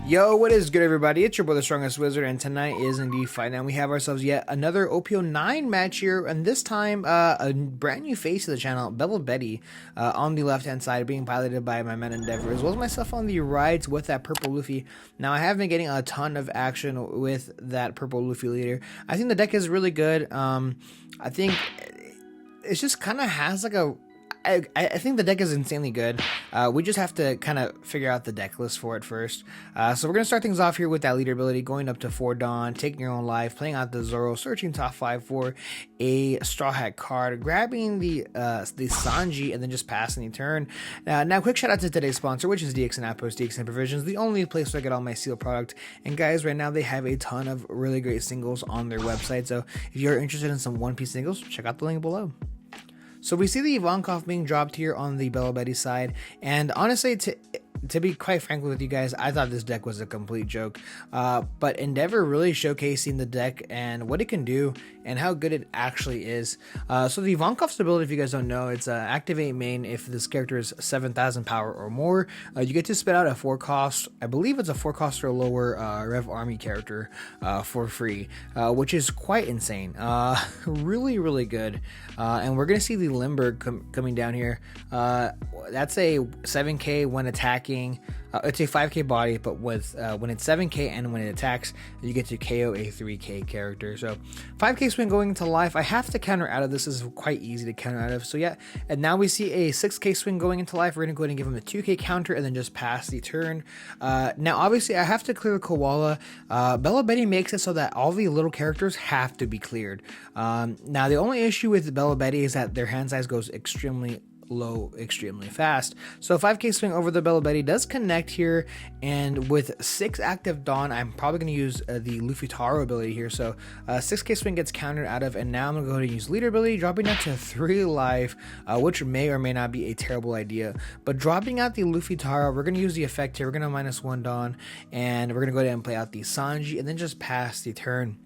Yo, what is good, everybody? It's your boy, the Strongest Wizard, and tonight is indeed Fight Night. We have ourselves yet another OP09 match here, and this time a brand new face to the channel, Belo on the left-hand side, being piloted by my man Endeavor, as well as myself on the rides with that purple Luffy. Now, I have been getting a ton of action with that purple Luffy leader. I think the deck is really good. I think it just kind of has like a... I think the deck is insanely good. We just have to kind of figure out the deck list for it first. So we're going to start things off here with that leader ability, going up to 4 Dawn, taking your own life, playing out the Zoro, searching top 5 for a Straw Hat card, grabbing the Sanji, and then just passing the turn. Now, quick shout out to today's sponsor, which is DXN Outpost, DXN Provisions, the only place where I get all my seal product. And guys, right now they have a ton of really great singles on their website. So if you're interested in some One Piece singles, check out the link below. So we see the Ivankov being dropped here on the Belo side, and honestly, to be quite frank with you guys, I thought this deck was a complete joke. But Endeavor really showcasing the deck and what it can do and how good it actually is. So the Ivankov's ability, if you guys don't know, it's activate main if this character is 7,000 power or more. You get to spit out a 4-cost, I believe it's a 4-cost or lower Rev Army character for free, which is quite insane. Really good. And we're going to see the Limburg coming down here. That's a 7k when attacking. It's a 5k body, but with when it's 7k and when it attacks, you get to KO a 3k character. So 5k swing going into life. I have to counter out of this. This is quite easy to counter out of. So yeah, and now we see a 6k swing going into life. We're going to go ahead and give him a 2k counter and then just pass the turn. Now, obviously, I have to clear the Koala. Belo makes it so that all the little characters have to be cleared. Now, the only issue with Belo is that their hand size goes extremely low extremely fast. So 5k swing over the Belo does connect here, and with 6 active Dawn, I'm probably going to use the Luffy Taro ability here. So 6k swing gets countered out of, and now I'm going to go ahead and use leader ability, dropping that to 3 life, which may or may not be a terrible idea. But dropping out the Luffy Taro, we're going to use the effect here. We're going to -1 Dawn, and we're going to go ahead and play out the Sanji, and then just pass the turn.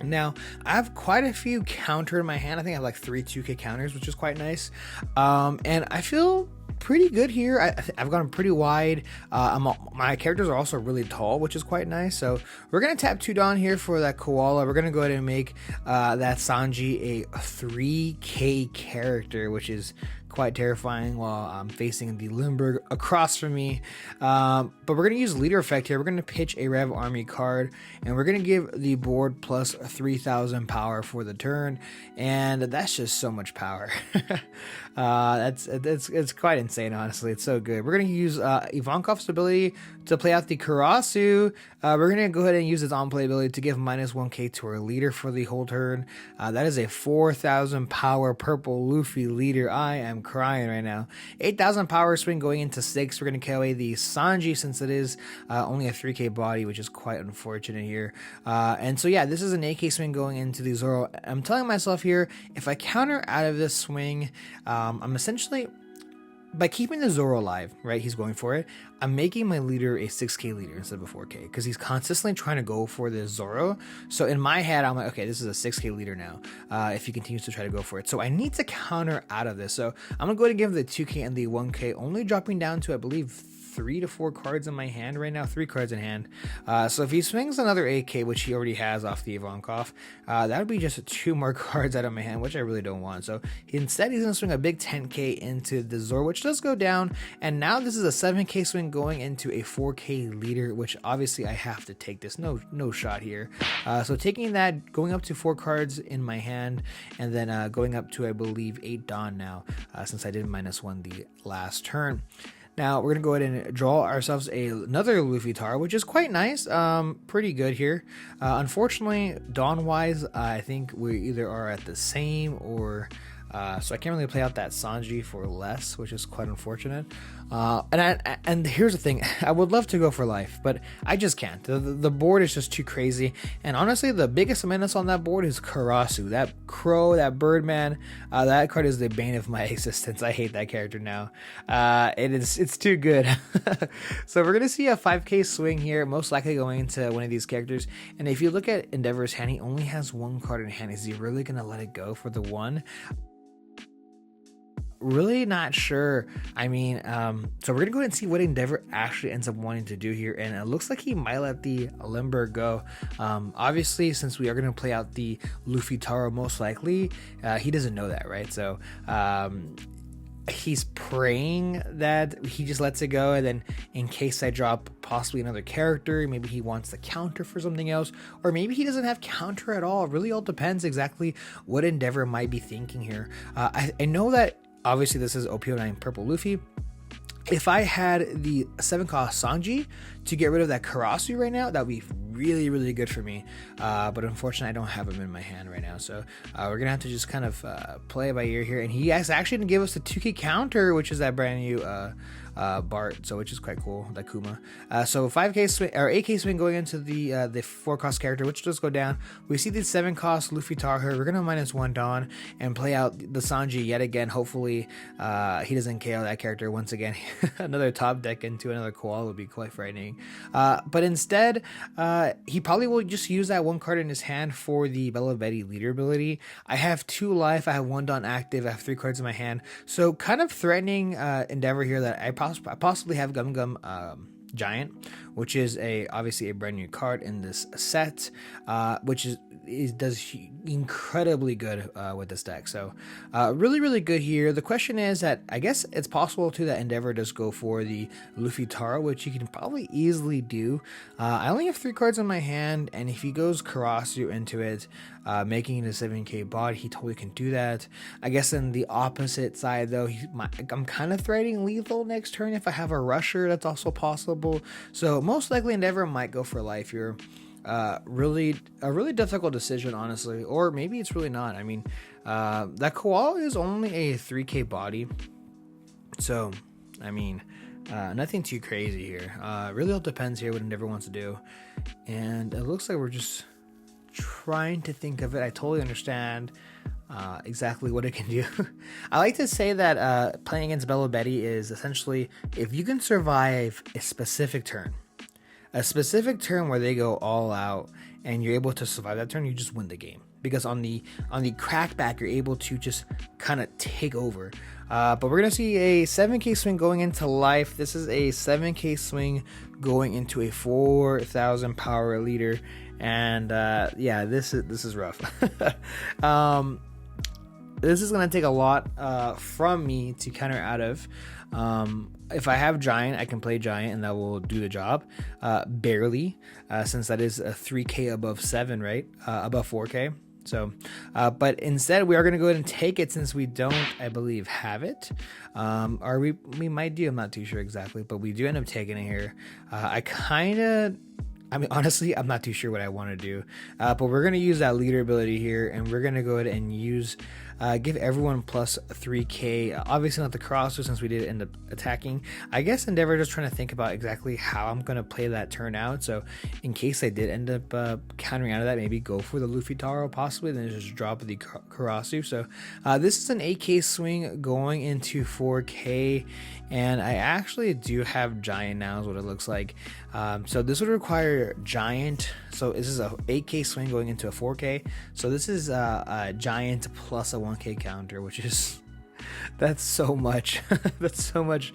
Now, I have quite a few counter in my hand. I think I have like 3 2k counters, which is quite nice. And I feel pretty good here. I've gone pretty wide. My characters are also really tall, which is quite nice. So we're going to tap 2 Dawn here for that Koala. We're going to go ahead and make that Sanji a 3k character, which is quite terrifying while I'm facing the Limburg across from me. But we're going to use leader effect here. We're going to pitch a Rev Army card, and we're going to give the board plus 3,000 power for the turn, and that's just so much power. It's quite insane, honestly. It's so good. We're going to use Ivankov's ability to play out the Karasu. We're going to go ahead and use his on-play ability to give -1k to our leader for the whole turn. That is a 4,000 power purple Luffy leader. I am crying right now. 8,000 power swing going into 6. We're going to KO the Sanji since it is only a 3k body, which is quite unfortunate here. And so yeah, this is an 8k swing going into the Zoro. I'm telling myself here, if I counter out of this swing, I'm essentially, by keeping the Zoro alive, right, he's going for it, I'm making my leader a 6k leader instead of a 4k, because he's consistently trying to go for the Zoro. So in my head, I'm like, okay, this is a 6k leader now, if he continues to try to go for it. So I need to counter out of this. So I'm going to go ahead and give the 2k and the 1k, only dropping down to, I believe, 3 to 4 cards in my hand right now, 3 cards in hand. So if he swings another 8k, which he already has off the Ivankov, that would be just 2 more cards out of my hand, which I really don't want. So instead, he's going to swing a big 10k into the Zoro, which does go down. And now this is a 7k swing going into a 4k leader, which obviously I have to take this. No shot here. So taking that, going up to 4 cards in my hand, and then going up to, I believe, 8 Dawn now, since I did -1 the last turn. Now, we're going to go ahead and draw ourselves another Luffy Taro, which is quite nice. Pretty good here. Unfortunately, Dawn-wise, I think we either are at the same or... so I can't really play out that Sanji for less, which is quite unfortunate. And here's the thing, I would love to go for life, but I just can't. The board is just too crazy. And honestly, the biggest menace on that board is Karasu, that crow, that Birdman. That card is the bane of my existence. I hate that character now. It's too good. So we're gonna see a 5k swing here, most likely going into one of these characters. And if you look at Endeavor's hand, he only has 1 card in hand. Is he really gonna let it go for the 1? really not sure. I mean, so we're gonna go ahead and see what Endeavor actually ends up wanting to do here, and it looks like he might let the Limber go. Obviously, since we are gonna play out the Luffy Taro, most likely, he doesn't know that, right? So, he's praying that he just lets it go, and then in case I drop possibly another character, maybe he wants the counter for something else, or maybe he doesn't have counter at all. It really all depends exactly what Endeavor might be thinking here. I know that obviously this is OP09 Purple Luffy. If I had the 7-cost Sanji to get rid of that Karasu right now, that would be really, really good for me. But unfortunately, I don't have him in my hand right now. So we're going to have to just kind of play it by ear here. And he actually didn't give us the 2K counter, which is that brand new Bart, so which is quite cool, that Kuma. So 5K swing or 8K swing going into the 4-cost character, which does go down. We see the 7-cost Luffy Taro. We're gonna -1 Dawn and play out the Sanji yet again. Hopefully, he doesn't KO that character once again. Another top deck into another koala would be quite frightening. But instead, he probably will just use that 1 card in his hand for the Belo leader ability. I have 2 life. I have 1 Dawn active. I have 3 cards in my hand. So kind of threatening Endeavor here that I possibly have Gum Gum Giant, which is obviously a brand new card in this set, which does incredibly good with this deck. So really, really good here. The question is that I guess it's possible too that Endeavor does go for the Luffy Taro, which you can probably easily do. I only have 3 cards in my hand, and if he goes Karasu into it, making it a 7K bot, he totally can do that. I guess in the opposite side though, I'm kind of threatening lethal next turn. If I have a rusher, that's also possible. So most likely Endeavor might go for life here. A really difficult decision, honestly, or maybe it's really not. I mean, that koala is only a 3K body, so I mean, nothing too crazy here. Really all depends here what Endeavor wants to do, and it looks like we're just trying to think of it. I totally understand exactly what it can do. I like to say that playing against Belo is essentially if you can survive a specific turn where they go all out and you're able to survive that turn, you just win the game. Because on the crackback, you're able to just kind of take over. But we're gonna see a 7K swing going into life. This is a 7K swing going into a 4,000 power leader, and yeah, this is rough. This is gonna take a lot from me to counter out of. If I have Giant, I can play Giant and that will do the job. Barely, since that is a 3K above 7, right? Above 4K. So, but instead we are going to go ahead and take it since we don't, I believe, have it. Or we might do, I'm not too sure exactly, but we do end up taking it here. I mean, honestly, I'm not too sure what I want to do, but we're going to use that leader ability here, and we're going to go ahead and give everyone plus 3K. Obviously not the crosser since we did end up attacking. I guess Endeavor just trying to think about exactly how I'm going to play that turn out. So in case I did end up countering out of that, maybe go for the Luffy Taro possibly, then just drop the Karasu. So this is an 8K swing going into 4K, and I actually do have Giant now is what it looks like. So this would require Giant. So this is a 8K swing going into a 4K. So this is a Giant plus a 1K counter, which is that's so much. That's so much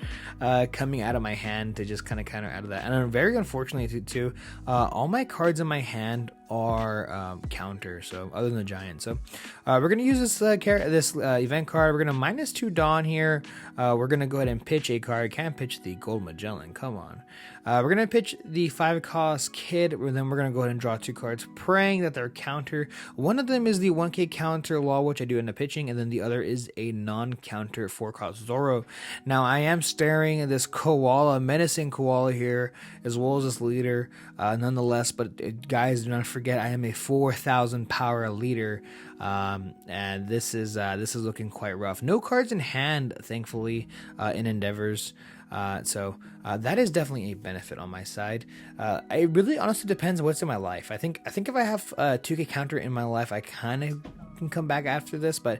coming out of my hand to just kind of counter out of that. And very unfortunately too, all my cards in my hand are counter, so other than the Giant. So we're gonna use this event card. We're gonna -2 Dawn here. We're gonna go ahead and pitch a card. Can't pitch the Gold Magellan, come on. We're gonna pitch the 5-cost Kid, and then we're gonna go ahead and draw 2 cards, praying that they're counter. One of them is the 1K counter Law, which I do end up pitching, and then the other is a non-counter 4-cost Zoro. Now I am staring at this koala, menacing koala here, as well as this leader, nonetheless. But guys, do not forget, I am a 4,000 power leader, and this is looking quite rough. No cards in hand, thankfully, in Endeavors. So that is definitely a benefit on my side. It really honestly depends on what's in my life. I think if I have a 2K counter in my life, I kind of can come back after this, but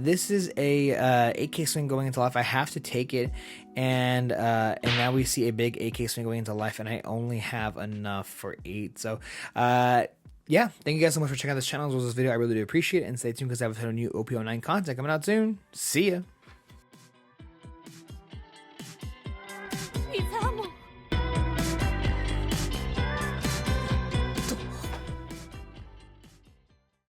this is a 8K swing going into life. I have to take it, and now we see a big 8K swing going into life, and I only have enough for 8. So yeah, thank you guys so much for checking out this channel as well as this video. I really do appreciate it, and stay tuned because I have a ton of new OP09 content coming out soon. See ya.